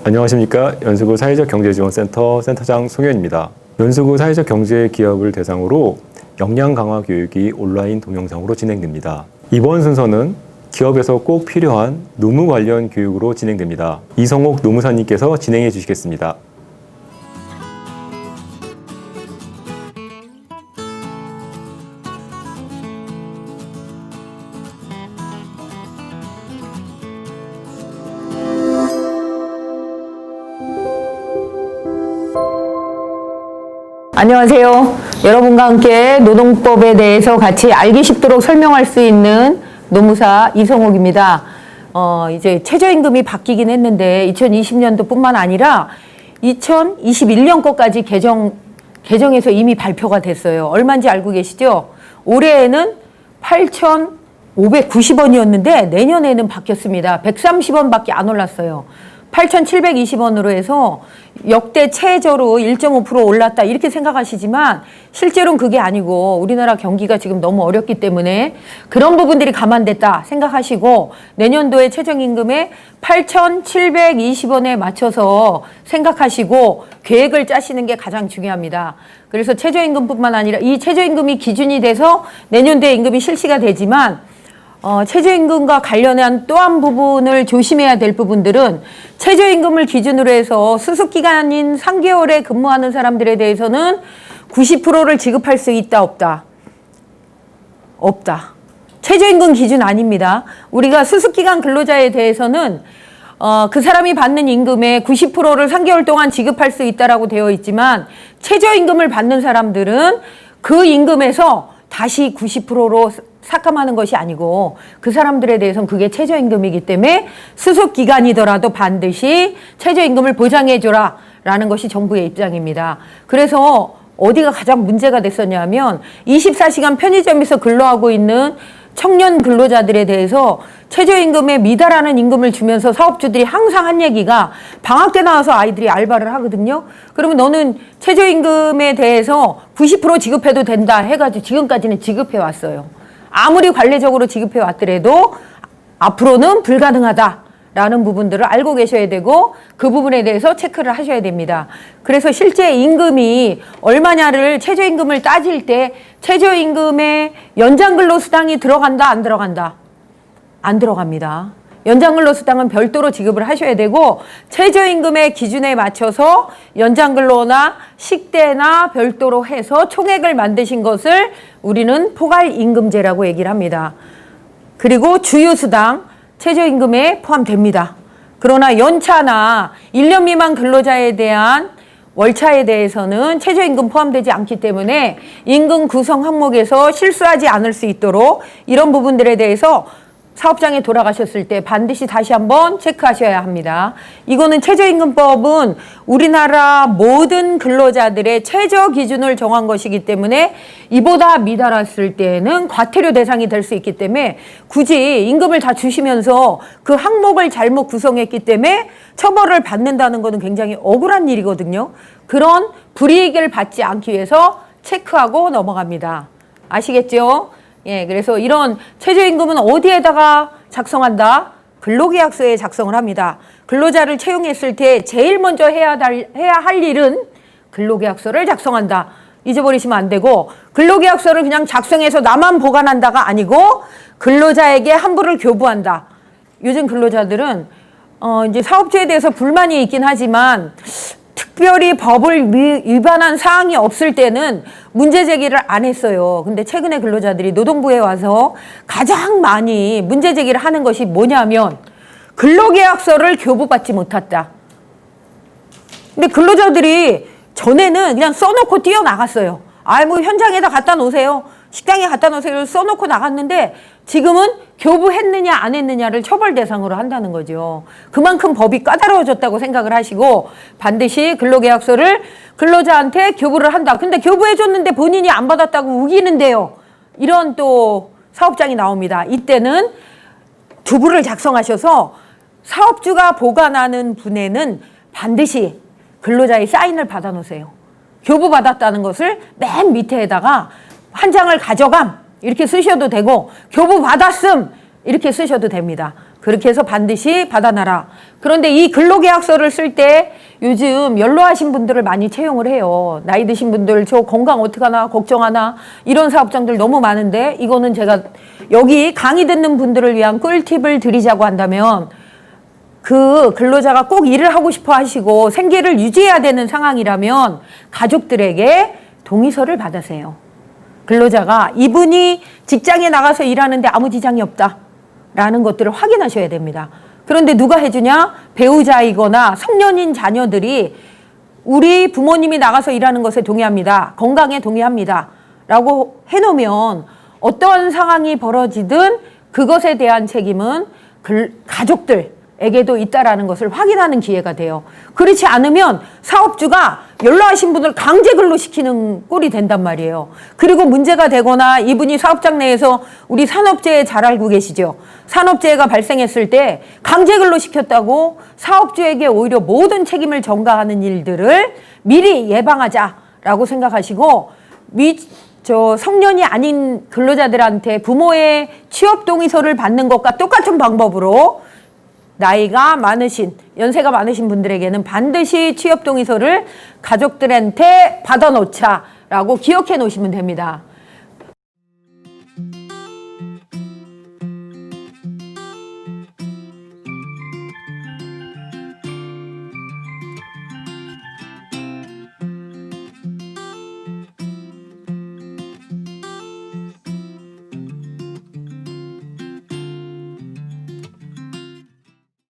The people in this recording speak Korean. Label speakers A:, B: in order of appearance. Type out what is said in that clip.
A: 안녕하십니까. 연수구 사회적경제지원센터 센터장 송현입니다. 연수구 사회적 경제 기업을 대상으로 역량 강화 교육이 온라인 동영상으로 진행됩니다. 이번 순서는 기업에서 꼭 필요한 노무 관련 교육으로 진행됩니다. 이성옥 노무사님께서 진행해 주시겠습니다.
B: 안녕하세요. 여러분과 함께 노동법에 대해서 같이 알기 쉽도록 설명할 수 있는 노무사 이성옥입니다. 이제 최저임금이 바뀌긴 했는데 2020년도뿐만 아니라 2021년 것까지 개정해서 이미 발표가 됐어요. 얼마인지 알고 계시죠? 올해에는 8,590원이었는데 내년에는 바뀌었습니다. 130원밖에 안 올랐어요. 8,720원으로 해서 역대 최저로 1.5% 올랐다 이렇게 생각하시지만 실제로는 그게 아니고 우리나라 경기가 지금 너무 어렵기 때문에 그런 부분들이 감안됐다 생각하시고 내년도에 최저임금에 8,720원에 맞춰서 생각하시고 계획을 짜시는 게 가장 중요합니다. 그래서 최저임금뿐만 아니라 이 최저임금이 기준이 돼서 내년도에 임금이 실시가 되지만 최저임금과 관련한 또 한 부분을 조심해야 될 부분들은 최저임금을 기준으로 해서 수습기간인 3개월에 근무하는 사람들에 대해서는 90%를 지급할 수 있다, 없다? 없다. 최저임금 기준 아닙니다. 우리가 수습기간 근로자에 대해서는 그 사람이 받는 임금의 90%를 3개월 동안 지급할 수 있다라고 되어 있지만 최저임금을 받는 사람들은 그 임금에서 다시 90%로 삭감하는 것이 아니고 그 사람들에 대해서는 그게 최저임금이기 때문에 수습기간이더라도 반드시 최저임금을 보장해줘라 라는 것이 정부의 입장입니다. 그래서 어디가 가장 문제가 됐었냐면 24시간 편의점에서 근로하고 있는 청년 근로자들에 대해서 최저임금에 미달하는 임금을 주면서 사업주들이 항상 한 얘기가 방학 때 나와서 아이들이 알바를 하거든요. 그러면 너는 최저임금에 대해서 90% 지급해도 된다 해가지고 지금까지는 지급해 왔어요. 아무리 관례적으로 지급해 왔더라도 앞으로는 불가능하다라는 부분들을 알고 계셔야 되고 그 부분에 대해서 체크를 하셔야 됩니다. 그래서 실제 임금이 얼마냐를 최저임금을 따질 때 최저임금에 연장근로수당이 들어간다 안 들어간다? 안 들어갑니다. 연장근로수당은 별도로 지급을 하셔야 되고 최저임금의 기준에 맞춰서 연장근로나 식대나 별도로 해서 총액을 만드신 것을 우리는 포괄임금제라고 얘기를 합니다. 그리고 주휴수당 최저임금에 포함됩니다. 그러나 연차나 1년 미만 근로자에 대한 월차에 대해서는 최저임금 포함되지 않기 때문에 임금 구성 항목에서 실수하지 않을 수 있도록 이런 부분들에 대해서 사업장에 돌아가셨을 때 반드시 다시 한번 체크하셔야 합니다. 이거는 최저임금법은 우리나라 모든 근로자들의 최저 기준을 정한 것이기 때문에 이보다 미달했을 때는 과태료 대상이 될 수 있기 때문에 굳이 임금을 다 주시면서 그 항목을 잘못 구성했기 때문에 처벌을 받는다는 것은 굉장히 억울한 일이거든요. 그런 불이익을 받지 않기 위해서 체크하고 넘어갑니다. 아시겠죠? 예, 그래서 이런 최저임금은 어디에다가 작성한다? 근로계약서에 작성을 합니다. 근로자를 채용했을 때 제일 먼저 해야 할 일은 근로계약서를 작성한다. 잊어버리시면 안 되고 근로계약서를 그냥 작성해서 나만 보관한다가 아니고 근로자에게 환불을 교부한다. 요즘 근로자들은 이제 사업주에 대해서 불만이 있긴 하지만 특별히 법을 위반한 사항이 없을 때는 문제 제기를 안 했어요. 근데 최근에 근로자들이 노동부에 와서 가장 많이 문제 제기를 하는 것이 뭐냐면 근로계약서를 교부받지 못했다. 근데 근로자들이 전에는 그냥 써놓고 뛰어나갔어요. 뭐 현장에다 갖다 놓으세요. 식당에 갖다 놓으세요. 써놓고 나갔는데 지금은 교부했느냐 안 했느냐를 처벌 대상으로 한다는 거죠. 그만큼 법이 까다로워졌다고 생각을 하시고 반드시 근로계약서를 근로자한테 교부를 한다. 근데 교부해줬는데 본인이 안 받았다고 우기는데요. 이런 또 사업장이 나옵니다. 이때는 두부를 작성하셔서 사업주가 보관하는 분에는 반드시 근로자의 사인을 받아 놓으세요. 교부받았다는 것을 맨 밑에다가 한 장을 가져감 이렇게 쓰셔도 되고 교부받았음 이렇게 쓰셔도 됩니다. 그렇게 해서 반드시 받아놔라. 그런데 이 근로계약서를 쓸 때 요즘 연로하신 분들을 많이 채용을 해요. 나이 드신 분들 저 건강 어떡하나 걱정하나 이런 사업장들 너무 많은데 이거는 제가 여기 강의 듣는 분들을 위한 꿀팁을 드리자고 한다면 그 근로자가 꼭 일을 하고 싶어 하시고 생계를 유지해야 되는 상황이라면 가족들에게 동의서를 받으세요. 근로자가 이분이 직장에 나가서 일하는데 아무 지장이 없다라는 것들을 확인하셔야 됩니다. 그런데 누가 해주냐? 배우자이거나 성년인 자녀들이 우리 부모님이 나가서 일하는 것에 동의합니다. 건강에 동의합니다. 라고 해놓으면 어떠한 상황이 벌어지든 그것에 대한 책임은 가족들에게도 있다라는 것을 확인하는 기회가 돼요. 그렇지 않으면 사업주가 연로하신 분을 강제 근로시키는 꼴이 된단 말이에요. 그리고 문제가 되거나 이분이 사업장 내에서 우리 산업재해 잘 알고 계시죠? 산업재해가 발생했을 때 강제 근로시켰다고 사업주에게 오히려 모든 책임을 전가하는 일들을 미리 예방하자라고 생각하시고 성년이 아닌 근로자들한테 부모의 취업 동의서를 받는 것과 똑같은 방법으로 나이가 많으신, 연세가 많으신 분들에게는 반드시 취업 동의서를 가족들한테 받아놓자라고 기억해 놓으시면 됩니다.